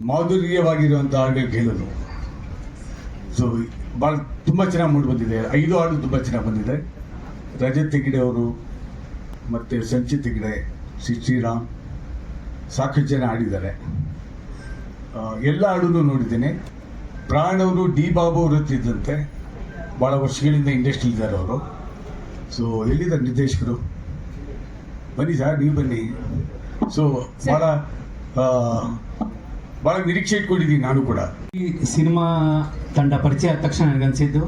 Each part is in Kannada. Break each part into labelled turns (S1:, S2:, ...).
S1: ಮಾಧುರ್ಯವಾಗಿರುವಂಥ ಹಾಡುಗಳು ಕೇಳೋದು. ಸೊ ಭಾಳ ತುಂಬ ಚೆನ್ನಾಗಿ ಮೂಡಿ ಬಂದಿದೆ. 5 ಹಾಡು ತುಂಬ ಚೆನ್ನಾಗಿ ಬಂದಿದೆ. ರಜತ್ ಹೆಗ್ಡೆ ಅವರು ಮತ್ತು ಸಂಚಿತ್ ಹೆಗ್ಡೆ, ಶ್ರೀರಾಮ್ ಸಾಕಷ್ಟು ಜನ ಆಡಿದ್ದಾರೆ. ಎಲ್ಲ ಹಾಡೂ ನೋಡಿದ್ದೇನೆ. ಪ್ರಾಣ್ ಅವರು ಡಿ ಬಾಬು ಅವರು ಇದ್ದಂತೆ ಭಾಳ ವರ್ಷಗಳಿಂದ ಇಂಡಸ್ಟ್ರಿ ಇದ್ದಾರೆ ಅವರು. ಸೊ ಎಲ್ಲಿದ್ದಾರೆ ನಿರ್ದೇಶಕರು? ಬನ್ನಿ ಸರ್, ನೀವು ಬನ್ನಿ. ಸೊ ಭಾಳ ನಿರೀಕ್ಷೆ ಇಟ್ಕೊಂಡಿದ್ದೀನಿ ನಾನು ಕೂಡ.
S2: ಈ ಸಿನಿಮಾ ತಂಡ ಪರಿಚಯ ಆದ ತಕ್ಷಣ ನನಗನ್ಸಿದ್ದು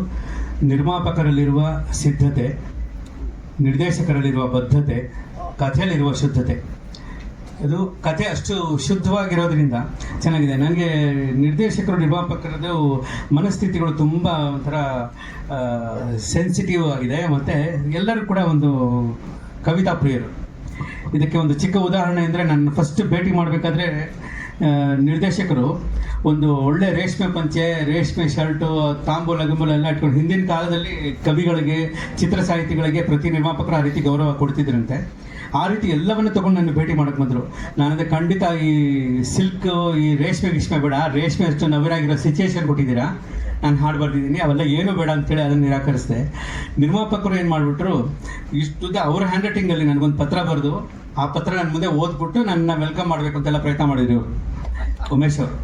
S2: ನಿರ್ಮಾಪಕರಲ್ಲಿರುವ ಸಿದ್ಧತೆ, ನಿರ್ದೇಶಕರಲ್ಲಿರುವ ಬದ್ಧತೆ, ಕಥೆಯಲ್ಲಿರುವ ಶುದ್ಧತೆ. ಅದು ಕಥೆ ಅಷ್ಟು ಶುದ್ಧವಾಗಿರೋದ್ರಿಂದ ಚೆನ್ನಾಗಿದೆ. ನನಗೆ ನಿರ್ದೇಶಕರು ನಿರ್ಮಾಪಕರದ್ದು ಮನಸ್ಥಿತಿಗಳು ತುಂಬ ಒಂಥರ ಸೆನ್ಸಿಟಿವ್ ಆಗಿದೆ. ಮತ್ತು ಎಲ್ಲರೂ ಕೂಡ ಒಂದು ಕವಿತಾ ಪ್ರಿಯರು. ಇದಕ್ಕೆ ಒಂದು ಚಿಕ್ಕ ಉದಾಹರಣೆ ಅಂದರೆ, ನಾನು ಫಸ್ಟ್ ಭೇಟಿ ಮಾಡಬೇಕಾದ್ರೆ ನಿರ್ದೇಶಕರು ಒಂದು ಒಳ್ಳೆ ರೇಷ್ಮೆ ಪಂಚೆ, ರೇಷ್ಮೆ ಶರ್ಟು, ತಾಂಬೂಲ ಗಿಂಬೂಲ ಎಲ್ಲ ಇಟ್ಕೊಂಡು, ಹಿಂದಿನ ಕಾಲದಲ್ಲಿ ಕವಿಗಳಿಗೆ, ಚಿತ್ರ ಸಾಹಿತಿಗಳಿಗೆ ಪ್ರತಿ ನಿರ್ಮಾಪಕರು ಆ ರೀತಿ ಗೌರವ ಕೊಡ್ತಿದ್ರಂತೆ. ಆ ರೀತಿ ಎಲ್ಲವನ್ನು ತೊಗೊಂಡು ನನ್ನ ಭೇಟಿ ಮಾಡೋಕ್ಕೆ ಬಂದರು. ನಾನಂದರೆ ಖಂಡಿತ ಈ ಸಿಲ್ಕ್, ಈ ರೇಷ್ಮೆ ಬೇಡ, ರೇಷ್ಮೆ ಅಷ್ಟು ನವಿರಾಗಿರೋ ಸಿಚುಯೇಷನ್ ಕೊಟ್ಟಿದ್ದೀರಾ, ನಾನು ಹಾಡು ಬರ್ತಿದ್ದೀನಿ, ಅವೆಲ್ಲ ಏನೂ ಬೇಡ ಅಂತೇಳಿ ಅದನ್ನು ನಿರಾಕರಿಸಿದೆ. ನಿರ್ಮಾಪಕರು ಏನು ಮಾಡಿಬಿಟ್ರು, ಇಷ್ಟುದ್ದ ಅವ್ರ ಹ್ಯಾಂಡ್ ರೈಟಿಂಗಲ್ಲಿ ನನಗೊಂದು ಪತ್ರ ಬರೆದು, ಆ ಪತ್ರ ನನ್ನ ಮುಂದೆ ಓದ್ಬಿಟ್ಟು ನನ್ನ ವೆಲ್ಕಮ್ ಮಾಡಬೇಕು ಅಂತೆಲ್ಲ ಪ್ರಯತ್ನ ಮಾಡಿದ್ರು ಅವರು, ಉಮೇಶ್ ಅವರು.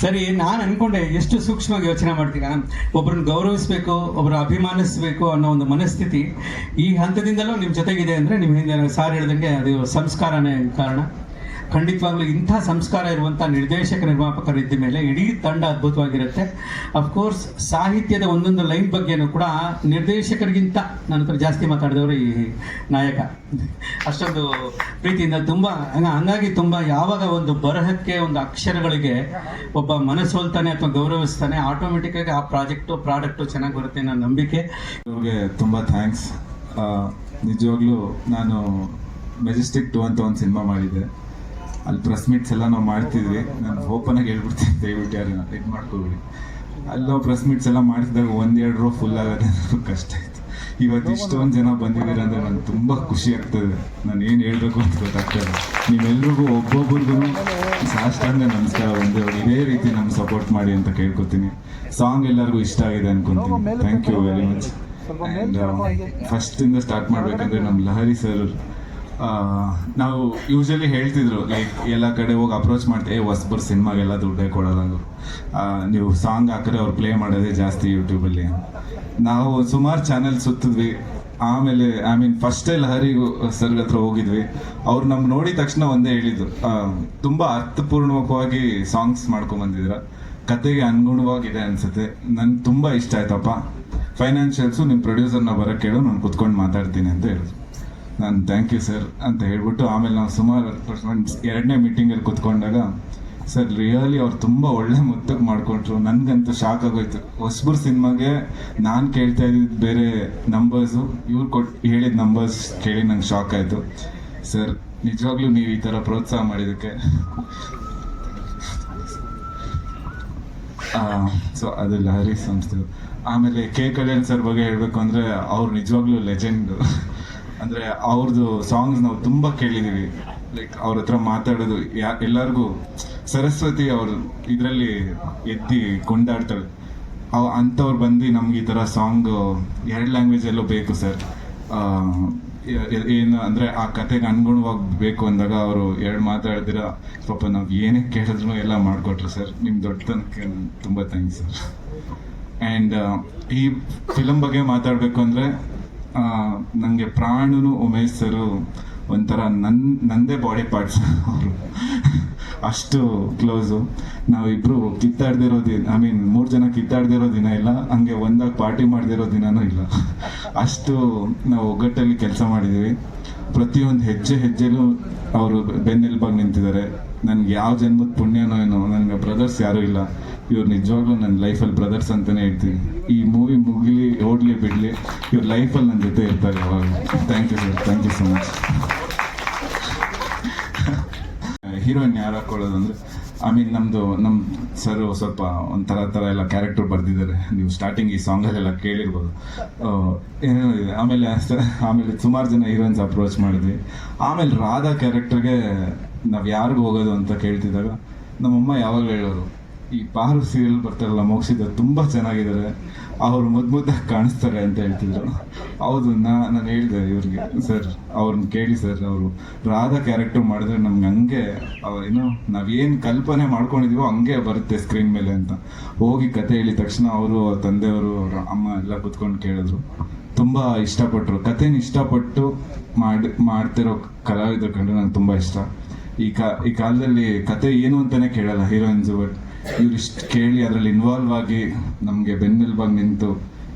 S2: ಸರಿ, ನಾನು ಅಂದ್ಕೊಂಡೆ ಎಷ್ಟು ಸೂಕ್ಷ್ಮವಾಗಿ ಯೋಚನೆ ಮಾಡ್ತೀರಾ, ಒಬ್ಬರನ್ನ ಗೌರವಿಸಬೇಕು, ಒಬ್ಬರು ಅಭಿಮಾನಿಸಬೇಕು ಅನ್ನೋ ಒಂದು ಮನಸ್ಥಿತಿ ಈ ಹಂತದಿಂದಲೂ ನಿಮ್ಮ ಜೊತೆಗಿದೆ ಅಂದರೆ, ನಿಮ್ಮ ಹಿಂದೆ ಸಾರ್ ಹೇಳ್ದಂಗೆ ಅದು ಸಂಸ್ಕಾರನೇ ಕಾರಣ. ಖಂಡಿತವಾಗ್ಲೂ ಇಂಥ ಸಂಸ್ಕಾರ ಇರುವಂಥ ನಿರ್ದೇಶಕ ನಿರ್ಮಾಪಕರು ಇದ್ದ ಮೇಲೆ ಇಡೀ ತಂಡ ಅದ್ಭುತವಾಗಿರುತ್ತೆ. ಅಫ್ಕೋರ್ಸ್ ಸಾಹಿತ್ಯದ ಒಂದೊಂದು ಲೈನ್ ಬಗ್ಗೆನೂ ಕೂಡ ನಿರ್ದೇಶಕರಿಗಿಂತ ನನ್ನ ಹತ್ರ ಜಾಸ್ತಿ ಮಾತಾಡಿದವರು ಈ ನಾಯಕ. ಅಷ್ಟೊಂದು ಪ್ರೀತಿಯಿಂದ ಹಂಗಾಗಿ ತುಂಬ ಯಾವಾಗ ಒಂದು ಬರಹಕ್ಕೆ, ಒಂದು ಅಕ್ಷರಗಳಿಗೆ ಒಬ್ಬ ಮನಸ್ಸೋಲ್ತಾನೆ ಅಥವಾ ಗೌರವಿಸ್ತಾನೆ, ಆಟೋಮೆಟಿಕ್ಕಾಗಿ ಆ ಪ್ರಾಡಕ್ಟು ಚೆನ್ನಾಗಿ ಬರುತ್ತೆ ಅನ್ನೋ ನಂಬಿಕೆ.
S3: ಇವ್ರಿಗೆ ತುಂಬ ಥ್ಯಾಂಕ್ಸ್. ನಿಜವಾಗ್ಲೂ ನಾನು ಮೆಜೆಸ್ಟಿಕ್ 2 ಅಂತ ಒಂದು ಸಿನಿಮಾ ಮಾಡಿದ್ದೆ. ಅಲ್ಲಿ ಪ್ರೆಸ್ ಮೀಟ್ಸ್ ಎಲ್ಲ ನಾವು ಮಾಡ್ತಿದ್ವಿ. ನಾನು ಓಪನಾಗಿ ಹೇಳ್ಬಿಡ್ತೀನಿ, ದಯವಿಟ್ಟು ಯಾರನ್ನ ಇದು ಮಾಡ್ಕೊಬಿಡಿ. ಅಲ್ಲಿ ನಾವು ಪ್ರೆಸ್ ಮೀಟ್ಸ್ ಎಲ್ಲ ಮಾಡ್ತಿದ್ದಾಗ 1-2 ರೋ ಫುಲ್ ಆಗೋದೇ ಕಷ್ಟ ಆಯಿತು. ಇವತ್ತು ಇಷ್ಟೊಂದು ಜನ ಬಂದಿದ್ದೀರ ಅಂದರೆ ನನಗೆ ತುಂಬ ಖುಷಿ ಆಗ್ತದೆ. ನಾನು ಏನು ಹೇಳಬೇಕು ಅಂತ ಗೊತ್ತಾಗ್ತದೆ. ನೀವೆಲ್ರಿಗೂ ಒಬ್ಬೊಬ್ರಿಗೂ ಸಾಷ್ಟಾಂಗ ನಮಸ್ಕಾರ. ಒಂದೇವ್ರು ಇದೇ ರೀತಿ ನಮ್ಗೆ ಸಪೋರ್ಟ್ ಮಾಡಿ ಅಂತ ಕೇಳ್ಕೊತೀನಿ. ಸಾಂಗ್ ಎಲ್ಲರಿಗೂ ಇಷ್ಟ ಆಗಿದೆ ಅನ್ಕೊತೀನಿ. Thank you very much. And ಫಸ್ಟಿಂದ ಸ್ಟಾರ್ಟ್ ಮಾಡಬೇಕಂದ್ರೆ ನಮ್ಮ ಲಹರಿ ಸರ್, ನಾವು ಯೂಶಲಿ ಹೇಳ್ತಿದ್ರು, ಲೈಕ್ ಎಲ್ಲ ಕಡೆ ಹೋಗಿ ಅಪ್ರೋಚ್ ಮಾಡ್ತೀವಿ, ಹೊಸಬರು ಸಿನಿಮಾಗೆಲ್ಲ ದುಡ್ಡೇ ಕೊಡೋಲ್ಲ, ನೀವು ಸಾಂಗ್ ಹಾಕಿದ್ರೆ ಅವ್ರು ಪ್ಲೇ ಮಾಡೋದೇ ಜಾಸ್ತಿ ಯೂಟ್ಯೂಬಲ್ಲಿ. ನಾವು ಸುಮಾರು ಚಾನೆಲ್ ಸುತ್ತಿದ್ವಿ. ಆಮೇಲೆ ಫಸ್ಟೇ ಲಹರಿ ಸರ್ ಹತ್ರ ಹೋಗಿದ್ವಿ. ಅವ್ರು ನಮ್ಗೆ ನೋಡಿದ ತಕ್ಷಣ ಒಂದೇ ಹೇಳಿದ್ದು, ತುಂಬ ಅರ್ಥಪೂರ್ಣವಾಗಿ ಸಾಂಗ್ಸ್ ಮಾಡ್ಕೊಂಬಂದಿದ್ದೀರ, ಕತೆಗೆ ಅನುಗುಣವಾಗಿದೆ ಅನಿಸುತ್ತೆ, ನನ್ಗೆ ತುಂಬ ಇಷ್ಟ ಆಯ್ತಪ್ಪ. ಫೈನಾನ್ಷಿಯಲ್ಸು ನಿಮ್ಮ ಪ್ರೊಡ್ಯೂಸರ್ನ ಬರೋಕ್ಕೆ ಹೇಳು, ನಾನು ಕುತ್ಕೊಂಡು ಮಾತಾಡ್ತೀನಿ ಅಂತ ಹೇಳಿದ್ರು. ನಾನು ಥ್ಯಾಂಕ್ ಯು ಸರ್ ಅಂತ ಹೇಳ್ಬಿಟ್ಟು, ಆಮೇಲೆ ನಾವು ಸುಮಾರು 2ನೇ ಮೀಟಿಂಗಲ್ಲಿ ಕುತ್ಕೊಂಡಾಗ ಸರ್ ರಿಯಲಿ ಅವ್ರು ತುಂಬ ಒಳ್ಳೆ ಮುತ್ತಕ್ಕೆ ಮಾಡಿಕೊಟ್ರು. ನನಗಂತೂ ಶಾಕ್ ಆಗೋಯ್ತು. ಹೊಸಬರು ಸಿನಿಮಾಗೆ ನಾನು ಕೇಳ್ತಾ ಇದ್ದಿದ್ದು ಬೇರೆ ನಂಬರ್ಸು, ಇವ್ರು ಹೇಳಿದ ನಂಬರ್ಸ್ ಕೇಳಿ ನಂಗೆ ಶಾಕ್ ಆಯಿತು. ಸರ್ ನಿಜವಾಗ್ಲೂ ನೀವು ಈ ಥರ ಪ್ರೋತ್ಸಾಹ ಮಾಡಿದ್ದಕ್ಕೆ ಸೊ ಅದು ಲಹರಿ ಸಂಸ್ಥೆ. ಆಮೇಲೆ ಕಲ್ಯಾಣ್ ಸರ್ ಬಗ್ಗೆ ಹೇಳಬೇಕು ಅಂದರೆ, ಅವ್ರು ನಿಜವಾಗ್ಲೂ ಲೆಜೆಂಡು. ಅಂದರೆ ಅವ್ರದ್ದು ಸಾಂಗ್ಸ್ ನಾವು ತುಂಬ ಕೇಳಿದ್ದೀವಿ. ಲೈಕ್ ಅವ್ರ ಹತ್ರ ಮಾತಾಡೋದು ಎಲ್ಲರಿಗೂ, ಸರಸ್ವತಿ ಅವರು ಇದರಲ್ಲಿ ಎದ್ದು ಕೊಂಡಾಡ್ತಾಳೆ, ಅಂಥವ್ರು ಬಂದು ನಮ್ಗೆ ಈ ಥರ ಸಾಂಗ್ 2 ಲ್ಯಾಂಗ್ವೇಜಲ್ಲೂ ಬೇಕು ಸರ್, ಏನು ಅಂದರೆ ಆ ಕತೆಗೆ ಅನುಗುಣವಾಗಿ ಬೇಕು ಅಂದಾಗ ಅವರು 2 ಮಾತಾಡಿದಿರ ಪಾಪ ನಾವು ಏನೇ ಕೇಳಿದ್ರು ಎಲ್ಲ ಮಾಡಿಕೊಟ್ರು ಸರ್. ನಿಮ್ಮ ದೊಡ್ಡತನಕ್ಕೆ ತುಂಬ ಥ್ಯಾಂಕ್ಸ್ ಸರ್. ಆ್ಯಂಡ್ ಈ ಫಿಲಮ್ ಬಗ್ಗೆ ಮಾತಾಡಬೇಕು ಅಂದರೆ, ನನಗೆ ಪ್ರಾಣನು ಉಮೇಶ್ ಸರು ಒಂಥರ ನಂದೇ ಬಾಡಿ ಪಾರ್ಟ್ಸ್. ಅವರು ಅಷ್ಟು ಕ್ಲೋಸು. ನಾವಿಬ್ಬರು ಕಿತ್ತಾಡ್ದಿರೋ ದಿನ, 3 ಜನ ಕಿತ್ತಾಡ್ದಿರೋ ದಿನ ಇಲ್ಲ, ಹಂಗೆ ಒಂದಾಗಿ ಪಾರ್ಟಿ ಮಾಡ್ದಿರೋ ದಿನನೂ ಇಲ್ಲ. ಅಷ್ಟು ನಾವು ಒಗ್ಗಟ್ಟಲ್ಲಿ ಕೆಲಸ ಮಾಡಿದ್ದೀವಿ. ಪ್ರತಿಯೊಂದು ಹೆಜ್ಜೆಲೂ ಅವರು ಬೆನ್ನೆಲುಬಾಗಿ ನಿಂತಿದ್ದಾರೆ. ನನಗೆ ಯಾವ ಜನ್ಮದ ಪುಣ್ಯನೋ ಏನೋ, ನನಗೆ ಬ್ರದರ್ಸ್ ಯಾರೂ ಇಲ್ಲ. ಇವ್ರು ನಿಜವಾಗ್ಲೂ ನನ್ನ ಲೈಫಲ್ಲಿ ಬ್ರದರ್ಸ್ ಅಂತಲೇ ಹೇಳ್ತೀನಿ. ಈ ಮೂವಿ ಮುಗಿಲಿ ಓಡಲಿ ಬಿಡಲಿ, ಇವ್ರ ಲೈಫಲ್ಲಿ ನನ್ನ ಜೊತೆ ಇರ್ತಾರೆ ಯಾವಾಗ. Thank you sir, thank you so much. Heroine ಯಾರು ಹಾಕೊಳ್ಳೋದಂದ್ರೆ, ನಮ್ಮ ಸರ್ ಸ್ವಲ್ಪ ಒಂಥರ ಎಲ್ಲ ಕ್ಯಾರೆಕ್ಟರ್ ಬರೆದಿದ್ದಾರೆ. ನೀವು ಸ್ಟಾರ್ಟಿಂಗ್ ಈ ಸಾಂಗಲ್ಲೆಲ್ಲ ಕೇಳಿರ್ಬೋದು. ಏನೋ ಇದೆ. ಆಮೇಲೆ ಸುಮಾರು ಜನ ಹೀರೋಯಿನ್ಸ್ ಅಪ್ರೋಚ್ ಮಾಡಿದ್ವಿ. ಆಮೇಲೆ ರಾಧಾ ಕ್ಯಾರೆಕ್ಟರ್ಗೆ ನಾವು ಯಾರಿಗೂ ಹೋಗೋದು ಅಂತ ಕೇಳ್ತಿದ್ದಾಗ ನಮ್ಮಮ್ಮ ಯಾವಾಗಲೂ ಹೇಳೋರು, ಈ ಪಾರು ಸೀರಿಯಲ್ ಬರ್ತಾರಲ್ಲ ಮೋಕ್ಷಿತ ತುಂಬ ಚೆನ್ನಾಗಿದ್ದಾರೆ, ಅವ್ರು ಮುದ್ದಾಗಿ ಕಾಣಿಸ್ತಾರೆ ಅಂತ ಹೇಳ್ತಿದ್ರು. ಹೌದು, ನಾನು ಹೇಳಿದೆ ಇವ್ರಿಗೆ, ಸರ್ ಅವ್ರನ್ನ ಕೇಳಿ ಸರ್, ಅವರು ರಾಧಾ ಕ್ಯಾರೆಕ್ಟರ್ ಮಾಡಿದ್ರೆ ನಮ್ಗೆ ಹಂಗೆ ಏನೋ ನಾವೇನು ಕಲ್ಪನೆ ಮಾಡ್ಕೊಂಡಿದೀವೋ ಹಂಗೆ ಬರುತ್ತೆ ಸ್ಕ್ರೀನ್ ಮೇಲೆ ಅಂತ. ಹೋಗಿ ಕತೆ ಹೇಳಿದ ತಕ್ಷಣ ಅವರು ತಂದೆಯವರು ಅವ್ರ ಅಮ್ಮ ಎಲ್ಲ ಕೂತ್ಕೊಂಡು ಕೇಳಿದ್ರು, ತುಂಬ ಇಷ್ಟಪಟ್ಟರು. ಕಥೆನ ಇಷ್ಟಪಟ್ಟು ಮಾಡ್ತಿರೋ ಕಲಾವಿದರು ಕಂಡ್ರೆ ನಂಗೆ ತುಂಬ ಇಷ್ಟ. ಈ ಕಾಲದಲ್ಲಿ ಕತೆ ಏನು ಅಂತಲೇ ಕೇಳಲ್ಲ ಹೀರೋಯಿನ್ಸು, ಬಟ್ ಇವ್ರಿಷ್ಟು ಕೇಳಿ ಅದರಲ್ಲಿ ಇನ್ವಾಲ್ವ್ ಆಗಿ ನಮಗೆ ಬೆನ್ನೆಲುಬಾಗಿ ನಿಂತು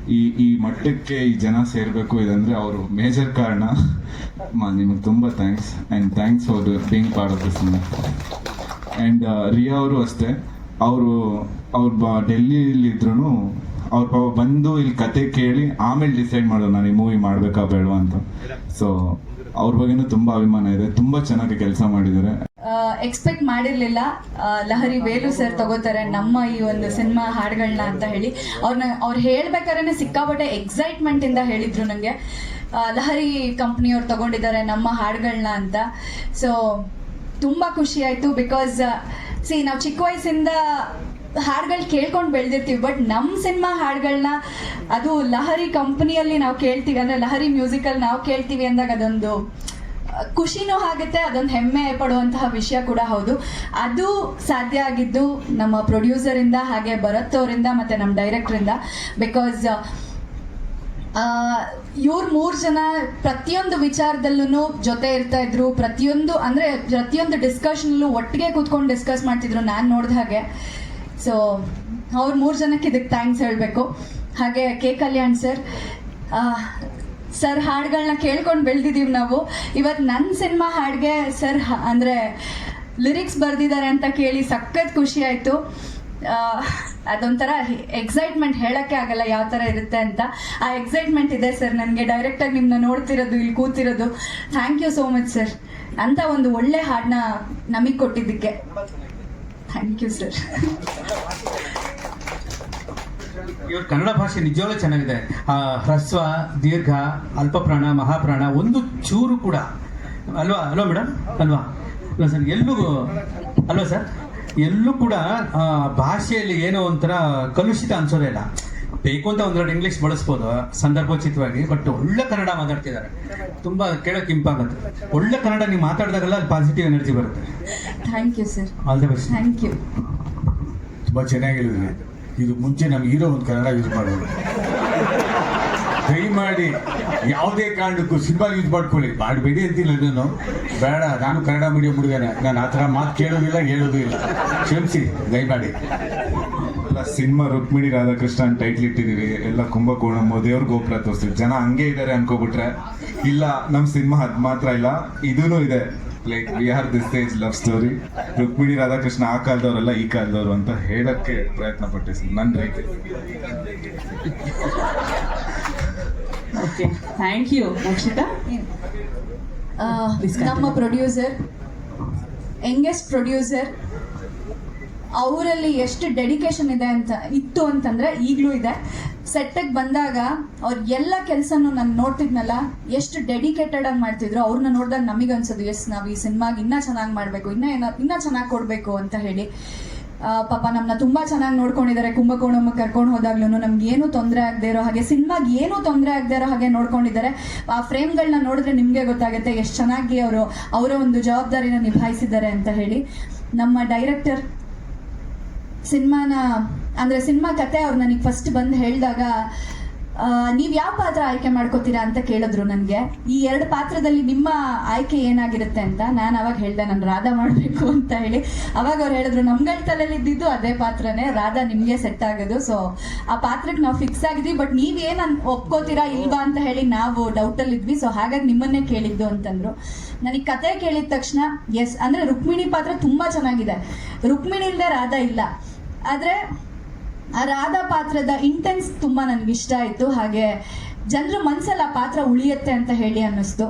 S3: ಈ ಮಟ್ಟಕ್ಕೆ ಈ ಜನ ಸೇರಬೇಕು ಇದಂದರೆ ಅವರು ಮೇಜರ್ ಕಾರಣ. ನಿಮಗೆ ತುಂಬ thanks and thanks for being part of this movie. And Riya ಅವರು ಅಷ್ಟೇ, ಅವ್ರು ಡೆಲ್ಲಿಲಿದ್ರು ಅವ್ರ ಪಾಪ ಬಂದು ಇಲ್ಲಿ ಕತೆ ಕೇಳಿ ಆಮೇಲೆ ಡಿಸೈಡ್ ಮಾಡೋದು ನಾನು ಈ ಮೂವಿ ಮಾಡಬೇಕಾ ಬೇಡವಾ ಅಂತ. ಸೊ ಅವ್ರ ಬಗ್ಗೆನೂ ತುಂಬ ಅಭಿಮಾನ ಇದೆ, ತುಂಬ ಚೆನ್ನಾಗಿ ಕೆಲಸ ಮಾಡಿದ್ದಾರೆ.
S4: ಎಕ್ಸ್ಪೆಕ್ಟ್ ಮಾಡಿರಲಿಲ್ಲ ಲಹರಿ ವೇಲು ಸರ್ ತಗೋತಾರೆ ನಮ್ಮ ಈ ಒಂದು ಸಿನಿಮಾ ಹಾಡುಗಳನ್ನ ಅಂತ ಹೇಳಿ. ಅವ್ರು ಹೇಳ್ಬೇಕಾದ್ರೆ ಸಿಕ್ಕಾಪಟ್ಟೆ ಎಕ್ಸೈಟ್ಮೆಂಟಿಂದ ಹೇಳಿದ್ರು ನನಗೆ, ಲಹರಿ ಕಂಪ್ನಿಯವ್ರು ತಗೊಂಡಿದ್ದಾರೆ ನಮ್ಮ ಹಾಡುಗಳನ್ನ ಅಂತ. ಸೊ ತುಂಬ ಖುಷಿ ಆಯಿತು. ಬಿಕಾಸ್ ನಾವು ಚಿಕ್ಕ ವಯಸ್ಸಿಂದ ಹಾಡುಗಳು ಕೇಳ್ಕೊಂಡು ಬೆಳೆದಿರ್ತೀವಿ, ಬಟ್ ನಮ್ಮ ಸಿನಿಮಾ ಹಾಡುಗಳನ್ನ ಅದು ಲಹರಿ ಕಂಪ್ನಿಯಲ್ಲಿ ನಾವು ಕೇಳ್ತೀವಿ, ಅಂದರೆ ಲಹರಿ ಮ್ಯೂಸಿಕಲ್ಲಿ ನಾವು ಕೇಳ್ತೀವಿ ಅಂದಾಗ ಅದೊಂದು ಖುಷಿನೂ ಆಗುತ್ತೆ, ಅದೊಂದು ಹೆಮ್ಮೆ ಪಡುವಂತಹ ವಿಷಯ ಕೂಡ ಹೌದು. ಅದು ಸಾಧ್ಯ ಆಗಿದ್ದು ನಮ್ಮ ಪ್ರೊಡ್ಯೂಸರಿಂದ, ಹಾಗೆ ಭರತ್ ಅವರಿಂದ ಮತ್ತು ನಮ್ಮ ಡೈರೆಕ್ಟ್ರಿಂದ. ಬಿಕಾಸ್ ಇವ್ರು 3 ಜನ ಪ್ರತಿಯೊಂದು ವಿಚಾರದಲ್ಲೂ ಜೊತೆ ಇರ್ತಾ ಇದ್ರು, ಪ್ರತಿಯೊಂದು ಡಿಸ್ಕಷನಲ್ಲೂ ಒಟ್ಟಿಗೆ ಕೂತ್ಕೊಂಡು ಡಿಸ್ಕಸ್ ಮಾಡ್ತಿದ್ರು ನಾನು ನೋಡಿದ ಹಾಗೆ. ಸೊ ಅವ್ರು 3 ಜನಕ್ಕೆ ಇದಕ್ಕೆ ಥ್ಯಾಂಕ್ಸ್ ಹೇಳಬೇಕು. ಹಾಗೆ ಕೆ ಕಲ್ಯಾಣ್ ಸರ್ ಹಾಡುಗಳನ್ನ ಕೇಳ್ಕೊಂಡು ಬೆಳೆದಿದ್ದೀವಿ ನಾವು. ಇವತ್ತು ನನ್ನ ಸಿನಿಮಾ ಹಾಡಿಗೆ ಸರ್ ಅಂದರೆ ಲಿರಿಕ್ಸ್ ಬರೆದಿದ್ದಾರೆ ಅಂತ ಕೇಳಿ ಸಖತ್ ಖುಷಿ ಆಯಿತು. ಅದೊಂಥರ ಎಕ್ಸೈಟ್ಮೆಂಟ್ ಹೇಳೋಕ್ಕೆ ಆಗಲ್ಲ ಯಾವ ಥರ ಇರುತ್ತೆ ಅಂತ. ಆ ಎಕ್ಸೈಟ್ಮೆಂಟ್ ಇದೆ ಸರ್ ನನಗೆ. ಡೈರೆಕ್ಟಾಗಿ ನಿಮ್ಮನ್ನ ನೋಡ್ತಿರೋದು, ಇಲ್ಲಿ ಕೂತಿರೋದು, thank you so much sir. ಅಂತ ಒಂದು ಒಳ್ಳೆ ಹಾಡನ್ನ ನಮಗೆ ಕೊಟ್ಟಿದ್ದಕ್ಕೆ ಥ್ಯಾಂಕ್ ಯು ಸರ್.
S2: ಇವ್ರ ಕನ್ನಡ ಭಾಷೆ ನಿಜವಾಗ್ಲೂ ಚೆನ್ನಾಗಿದೆ. ಹ್ರಸ್ವ, ದೀರ್ಘ, ಅಲ್ಪಪ್ರಾಣ, ಮಹಾಪ್ರಾಣ ಒಂದು ಚೂರು ಕೂಡ ಅಲ್ವಾ ಮೇಡಮ್? ಅಲ್ವಾ ಸರ್? ಅಲ್ವಾ ಸರ್? ಎಲ್ಲೂ ಕೂಡ ಭಾಷೆಯಲ್ಲಿ ಏನೋ ಒಂಥರ ಕಲುಷಿತ ಅನ್ಸೋದೇ ಇಲ್ಲ. ಬೇಕು ಅಂತ ಒಂದೆರಡು ಇಂಗ್ಲೀಷ್ ಬಳಸ್ಬೋದು ಸಂದರ್ಭೋಚಿತವಾಗಿ, ಬಟ್ ಒಳ್ಳೆ ಕನ್ನಡ ಮಾತಾಡ್ತಿದ್ದಾರೆ. ತುಂಬ ಕೇಳೋಕೆ ಇಂಪಾಗುತ್ತೆ. ಒಳ್ಳೆ ಕನ್ನಡ ನೀವು ಮಾತಾಡಿದಾಗಲ್ಲ ಅಲ್ಲಿ ಪಾಸಿಟಿವ್ ಎನರ್ಜಿ ಬರುತ್ತೆ.
S4: Thank you sir.
S2: All the best.
S4: Thank you.
S1: ತುಂಬ ಚೆನ್ನಾಗಿ ಹೇಳಿದ್ರಿ. ಇದು ಮುಂಚೆ ನಮ್ಗೆ ಹೀರೋ ಒಂದು ಕನ್ನಡ ಯೂಸ್ ಮಾಡೋದು, ದಯಮಾಡಿ ಯಾವುದೇ ಕಾರಣಕ್ಕೂ ಸಿನಿಮಾ ಯೂಸ್ ಮಾಡ್ಕೊಳ್ಳಿ, ಮಾಡಬೇಡಿ ಅಂತಿಲ್ಲ. ನಾನು ಬೇಡ, ನಾನು ಕನ್ನಡ ಮೀಡಿಯಂ ಹುಡುಗನೇ, ನಾನು ಆ ಥರ ಮಾತು ಕೇಳೋದಿಲ್ಲ, ಹೇಳೋದು ಇಲ್ಲ, ಕ್ಷಮಿಸಿ ದಯಮಾಡಿ.
S3: ಎಲ್ಲ ಸಿನಿಮಾ ರುಕ್ಮಿಣಿ ರಾಧಾಕೃಷ್ಣ ಅಂತ ಟೈಟ್ಲ್ ಇಟ್ಟಿದ್ದೀವಿ, ಎಲ್ಲ ಕುಂಭಕೋಣಂ ದೇವ್ರ ಗೋಪುರ ತೋರಿಸ್ತೀವಿ. ಜನ ಹಂಗೆ ಇದ್ದಾರೆ ಅನ್ಕೋಬಿಟ್ರೆ ಇಲ್ಲ, ನಮ್ಮ ಸಿನಿಮಾ ಅದು ಮಾತ್ರ ಇಲ್ಲ, ಇದೂ ಇದೆ. Like we are this age love story. Rukmini Radhakrishna ಆ ಕಾಲದವರೆಲ್ಲ ಈ ಕಾಲದವರು ಅಂತ ಹೇಳಕ್ಕೆ ಪ್ರಯತ್ನ ಪಟ್ಟೆ ಸರ್. ನನ್ನ ರೈತೆ.
S5: Okay, thank you Mokshitha.
S4: ನಮ್ಮ ಪ್ರೊಡ್ಯೂಸರ್, ಯಂಗೆಸ್ಟ್ ಪ್ರೊಡ್ಯೂಸರ್, ಅವರಲ್ಲಿ ಎಷ್ಟು ಡೆಡಿಕೇಶನ್ ಇತ್ತು ಅಂತಂದರೆ ಈಗಲೂ ಇದೆ. ಸೆಟ್ಟಿಗೆ ಬಂದಾಗ ಅವ್ರ ಎಲ್ಲ ಕೆಲಸನೂ ನಾನು ನೋಡ್ತಿದ್ನಲ್ಲ, ಎಷ್ಟು ಡೆಡಿಕೇಟೆಡ್ ಆಗಿ ಮಾಡ್ತಿದ್ರು. ಅವ್ರನ್ನ ನೋಡಿದಾಗ ನಮಗೆ ಅನ್ಸೋದು, ಎಸ್ ನಾವು ಈ ಸಿನಿಮಾಗೆ ಇನ್ನೂ ಚೆನ್ನಾಗಿ ಮಾಡಬೇಕು, ಇನ್ನೂ ಚೆನ್ನಾಗಿ ಕೊಡಬೇಕು ಅಂತ ಹೇಳಿ. ಪಾಪ ನಮ್ಮನ್ನ ತುಂಬ ಚೆನ್ನಾಗಿ ನೋಡ್ಕೊಂಡಿದ್ದಾರೆ. ಕುಂಭಕೋಣಕ್ಕೆ ಕರ್ಕೊಂಡು ಹೋದಾಗ್ಲೂ ನಮ್ಗೆ ಏನೂ ತೊಂದರೆ ಆಗದೆ ಇರೋ ಹಾಗೆ, ಸಿನಿಮಾಗೆ ಏನೂ ತೊಂದರೆ ಆಗದೆ ಇರೋ ಹಾಗೆ ನೋಡ್ಕೊಂಡಿದ್ದಾರೆ. ಆ ಫ್ರೇಮ್ಗಳನ್ನ ನೋಡಿದ್ರೆ ನಿಮಗೆ ಗೊತ್ತಾಗುತ್ತೆ ಎಷ್ಟು ಚೆನ್ನಾಗಿ ಅವರ ಒಂದು ಜವಾಬ್ದಾರಿನ ನಿಭಾಯಿಸಿದ್ದಾರೆ ಅಂತ ಹೇಳಿ. ನಮ್ಮ ಡೈರೆಕ್ಟರ್ ಸಿನಿಮಾ ಕತೆ ಅವ್ರು ನನಗೆ ಫಸ್ಟ್ ಬಂದು ಹೇಳಿದಾಗ, ನೀವು ಯಾವ ಪಾತ್ರ ಆಯ್ಕೆ ಮಾಡ್ಕೋತೀರಾ ಅಂತ ಕೇಳಿದ್ರು ನನಗೆ. ಈ 2 ಪಾತ್ರದಲ್ಲಿ ನಿಮ್ಮ ಆಯ್ಕೆ ಏನಾಗಿರುತ್ತೆ ಅಂತ. ನಾನು ಅವಾಗ ಹೇಳಿದೆ ನಾನು ರಾಧಾ ಮಾಡಬೇಕು ಅಂತ ಹೇಳಿ. ಅವಾಗ ಅವ್ರು ಹೇಳಿದ್ರು, ನಮ್ಗಳ ತಲೆಯಲ್ಲಿ ಇದ್ದಿದ್ದು ಅದೇ ಪಾತ್ರನೇ, ರಾಧಾ ನಿಮಗೆ ಸೆಟ್ ಆಗೋದು. ಸೊ ಆ ಪಾತ್ರಕ್ಕೆ ನಾವು ಫಿಕ್ಸ್ ಆಗಿದ್ವಿ, ಬಟ್ ನೀವೇನು ಒಪ್ಕೋತೀರಾ ಇಲ್ವಾ ಅಂತ ಹೇಳಿ ನಾವು ಡೌಟಲ್ಲಿದ್ವಿ. ಸೊ ಹಾಗಾಗಿ ನಿಮ್ಮನ್ನೇ ಕೇಳಿದ್ದು ಅಂತಂದ್ರು. ನನಗೆ ಕತೆ ಕೇಳಿದ ತಕ್ಷಣ ಎಸ್, ಅಂದರೆ ರುಕ್ಮಿಣಿ ಪಾತ್ರ ತುಂಬ ಚೆನ್ನಾಗಿದೆ. ರುಕ್ಮಿಣಿ ಇಲ್ಲದೆ ರಾಧಾ ಇಲ್ಲ, ಆದರೆ ಆ ರಾಧಾ ಪಾತ್ರದ ಇಂಟೆನ್ಸ್ ತುಂಬ ನನಗಿಷ್ಟ ಆಯಿತು. ಹಾಗೆ ಜನರ ಮನಸ್ಸಲ್ಲಿ ಆ ಪಾತ್ರ ಉಳಿಯುತ್ತೆ ಅಂತ ಹೇಳಿ ಅನ್ನಿಸ್ತು.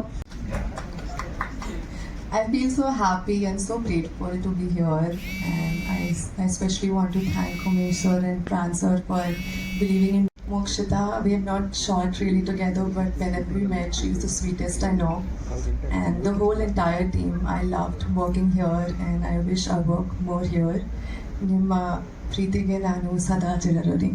S6: I feel so happy and so grateful to be here, and I especially want to thank Umesh sir and Pran sir for believing in Mokshita. We have not shot really together, but whenever we met, she's the sweetest I know. And the whole entire team, I loved working here, and I wish I work more here. ನಿಮ್ಮ ಪ್ರೀತಿಗೆ ನಾನು ಸದಾ ಚಿರಋಣಿ.